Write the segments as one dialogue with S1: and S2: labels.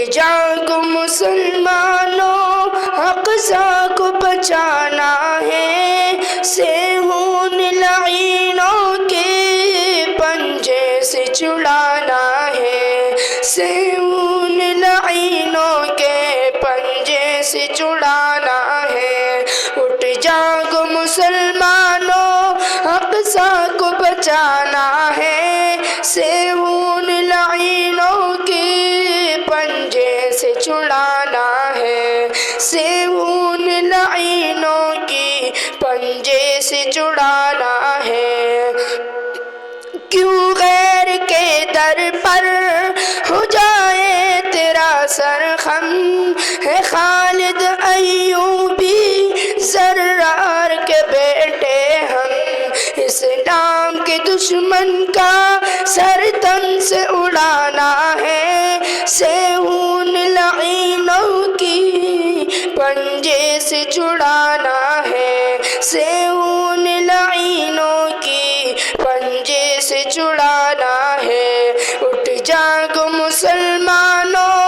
S1: جاگو مسلمانوں، اقصی کو بچانا ہے، صہیون لعینوں کے پنجے سے چھڑانا ہے، صہیون لعینوں کے پنجے سے چھڑانا ہے۔ اٹھ جاگو مسلمانوں، اقصی کو بچانا ہے، صہیون لعینوں کے پنجے سے چھڑانا ہے، صہیون لعینوں کی پنجے سے چھڑانا ہے۔ کیوں غیر کے در پر ہو جائے تیرا سر خم، ہے خالد ایوبی زرار کے بیٹے ہم، اسلام کے دشمن کا سر تن سے اڑانا ہے، صہیون لعینوں کی پنجے سے چھڑانا ہے، صہیون لعینوں کی پنجے سے چھڑانا ہے۔ اٹھ جاگو مسلمانوں،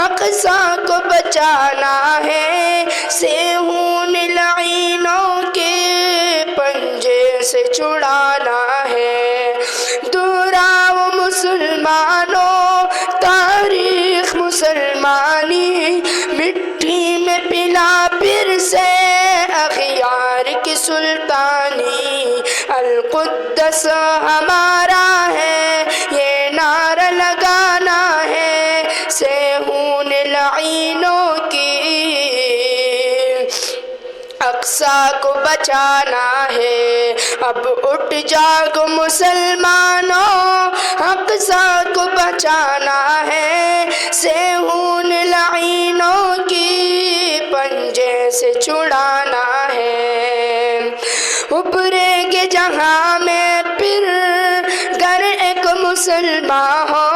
S1: اقصی کو بچانا ہے، صہیون لعینوں کے پنجے سے چھڑانا ہے۔ دہراؤ مسلمانوں تاریخ مسلمانی، مٹی میں پلا پھر سے اغیار کی سلطانی، القدس ہمارا ہے یہ نعرہ لگانا ہے، صہیون لعینوں کی اقصی کو بچانا ہے۔ اب اٹھ جاگو مسلمانوں، اقصی کو بچانا ہے، صہیون لعینوں کی پنجے سے چھڑانا ہے۔ ابھرے گے جہاں میں پھر گر ایک مسلمان ہو،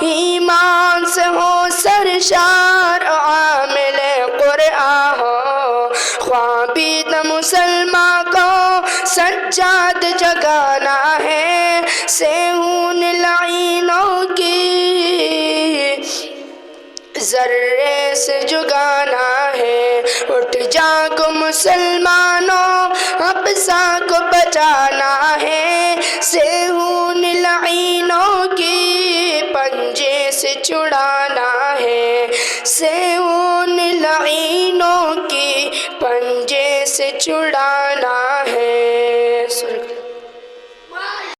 S1: ایمان سے ہو سرشار عامل قرآن ہو، خوابید مسلمان کو سجاد جگانا ہے، صہیون لعینوں کی ذرے سے جگانا ہے۔ اٹھ جاگو مسلمانوں، اقصی کو بچانا ہے، صہیون لعینوں کی پنجے سے چھڑانا ہے، صہیون لعینوں کی پنجے سے چھڑانا